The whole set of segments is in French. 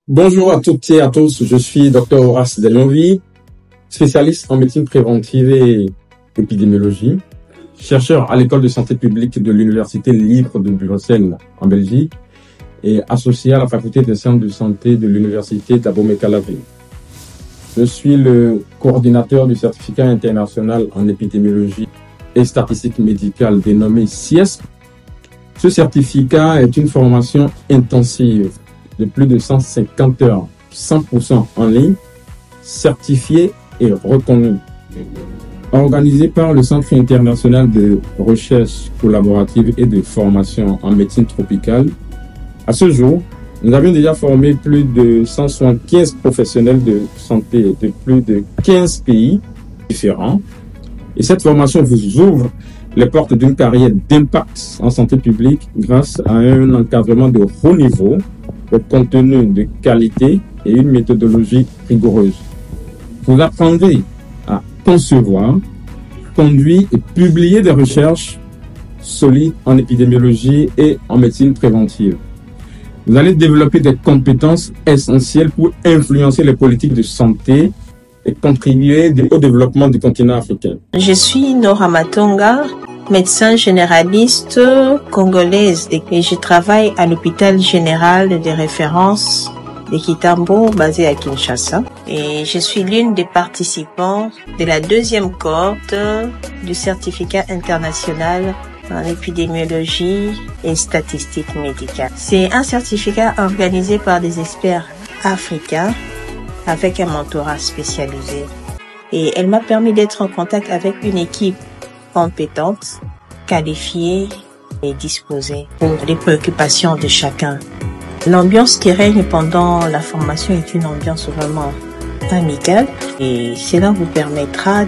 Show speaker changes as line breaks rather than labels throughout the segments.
Bonjour à toutes et à tous, je suis Dr Horace Delionvie, spécialiste en médecine préventive et épidémiologie, chercheur à l'école de santé publique de l'Université libre de Bruxelles en Belgique et associé à la faculté des sciences de santé de l'Université d'Abomey-Calavi. Je suis le coordinateur du certificat international en épidémiologie et statistique médicale dénommé CIESP. Ce certificat est une formation intensive de plus de 150 heures, 100% en ligne, certifiée et reconnue. Organisée par le Centre international de recherche collaborative et de formation en médecine tropicale, à ce jour, nous avions déjà formé plus de 175 professionnels de santé de plus de 15 pays différents. Et cette formation vous ouvre les portes d'une carrière d'impact en santé publique grâce à un encadrement de haut niveau, de contenu de qualité et une méthodologie rigoureuse. Vous apprendrez à concevoir, conduire et publier des recherches solides en épidémiologie et en médecine préventive. Vous allez développer des compétences essentielles pour influencer les politiques de santé et contribuer au développement du continent africain.
Je suis Nora Matonga, médecin généraliste congolaise et je travaille à l'hôpital général de référence de Kitambo basé à Kinshasa. Et je suis l'une des participants de la deuxième cohorte du certificat international en épidémiologie et statistique médicale. C'est un certificat organisé par des experts africains avec un mentorat spécialisé. Et elle m'a permis d'être en contact avec une équipe compétente, qualifiée et disposée pour les préoccupations de chacun. L'ambiance qui règne pendant la formation est une ambiance vraiment amicale et cela vous permettra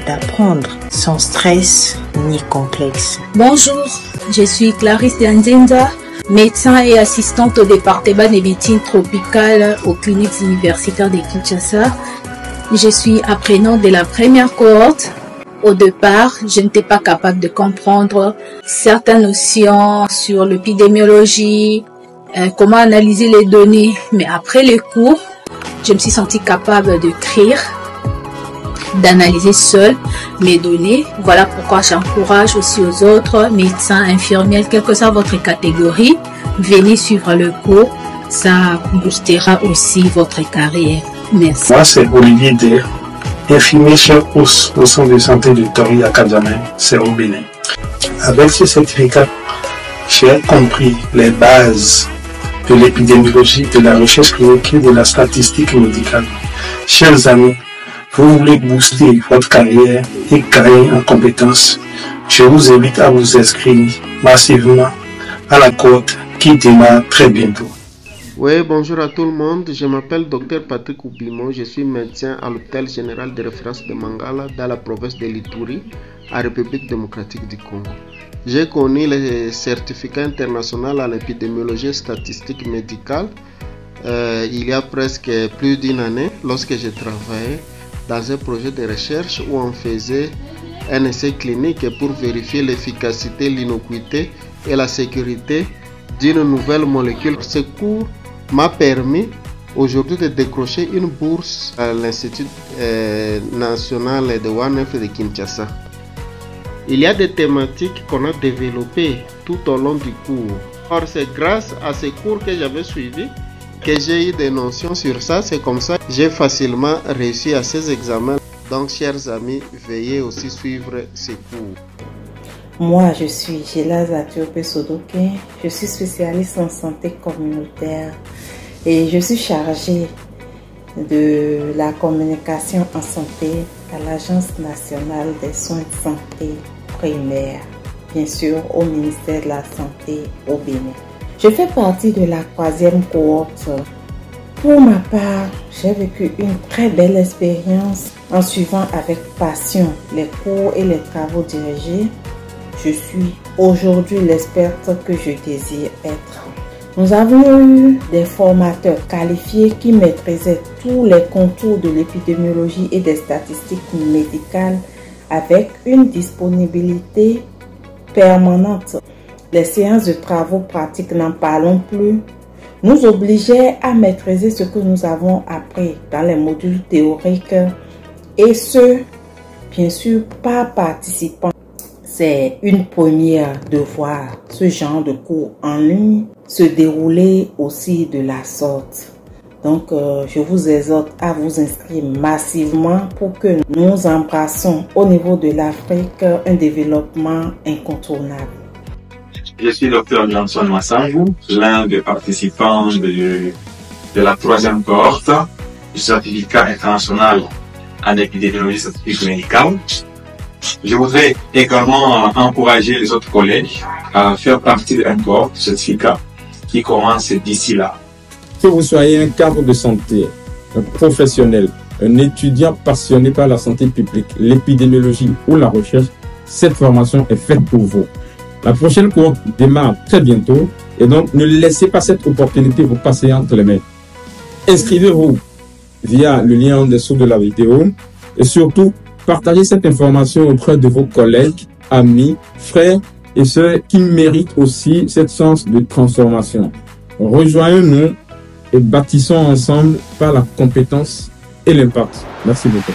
d'apprendre sans stress ni complexe.
Bonjour, je suis Clarisse Nzinza, médecin et assistante au département de médecine tropicale aux cliniques universitaires de Kinshasa. Je suis apprenante de la première cohorte. Au départ, je n'étais pas capable de comprendre certaines notions sur l'épidémiologie, comment analyser les données. Mais après les cours, je me suis sentie capable d'écrire, d'analyser seule mes données. Voilà pourquoi j'encourage aussi aux autres médecins, infirmières, quelle que soit votre catégorie, venez suivre le cours. Ça boostera aussi votre carrière. Merci.
Moi, c'est Olivier Der, infirmier chef au centre de santé de Tori à Kadjamé, c'est au Bénin. Avec ce certificat, j'ai compris les bases de l'épidémiologie, de la recherche clinique et de la statistique médicale. Chers amis, vous voulez booster votre carrière et gagner en compétences, je vous invite à vous inscrire massivement à la cohorte qui démarre très bientôt.
Oui, bonjour à tout le monde. Je m'appelle Dr Patrick Oubimo. Je suis médecin à l'hôpital général de référence de Mangala dans la province de l'Ituri, en République démocratique du Congo. J'ai connu le certificat international en épidémiologie et statistique médicale il y a presque plus d'une année lorsque j'ai travaillé dans un projet de recherche où on faisait un essai clinique pour vérifier l'efficacité, l'innocuité et la sécurité d'une nouvelle molécule. Ce cours m'a permis aujourd'hui de décrocher une bourse à l'Institut national de WANF de Kinshasa. Il y a des thématiques qu'on a développées tout au long du cours. Or, c'est grâce à ces cours que j'avais suivis que j'ai eu des notions sur ça. C'est comme ça que j'ai facilement réussi à ces examens. Donc, chers amis, veuillez aussi suivre ces cours.
Moi, je suis Gélaz Atiope-Sodoké, je suis spécialiste en santé communautaire et je suis chargée de la communication en santé à l'Agence nationale des soins de santé primaire, bien sûr au ministère de la Santé au Bénin. Je fais partie de la 3e cohorte. Pour ma part, j'ai vécu une très belle expérience en suivant avec passion les cours et les travaux dirigés. Je suis aujourd'hui l'experte que je désire être. Nous avons eu des formateurs qualifiés qui maîtrisaient tous les contours de l'épidémiologie et des statistiques médicales avec une disponibilité permanente. Les séances de travaux pratiques, n'en parlons plus. nous obligeait à maîtriser ce que nous avons appris dans les modules théoriques et ce, bien sûr, par participant. C'est une première de voir ce genre de cours en ligne se dérouler aussi de la sorte. Donc, je vous exhorte à vous inscrire massivement pour que nous embrassons au niveau de l'Afrique un développement incontournable.
Je suis Dr Johnson Massangou, l'un des participants de la 3e cohorte du certificat international en épidémiologie statistique médicale. Je voudrais également encourager les autres collègues à faire partie d'un cohorte certificat qui commence d'ici là.
Que vous soyez un cadre de santé, un professionnel, un étudiant passionné par la santé publique, l'épidémiologie ou la recherche, cette formation est faite pour vous. La prochaine cohorte démarre très bientôt et donc ne laissez pas cette opportunité vous passer entre les mains. Inscrivez-vous via le lien en dessous de la vidéo et surtout partagez cette information auprès de vos collègues, amis, frères et sœurs qui méritent aussi cette chance de transformation. Rejoignez-nous et bâtissons ensemble par la compétence et l'impact. Merci beaucoup.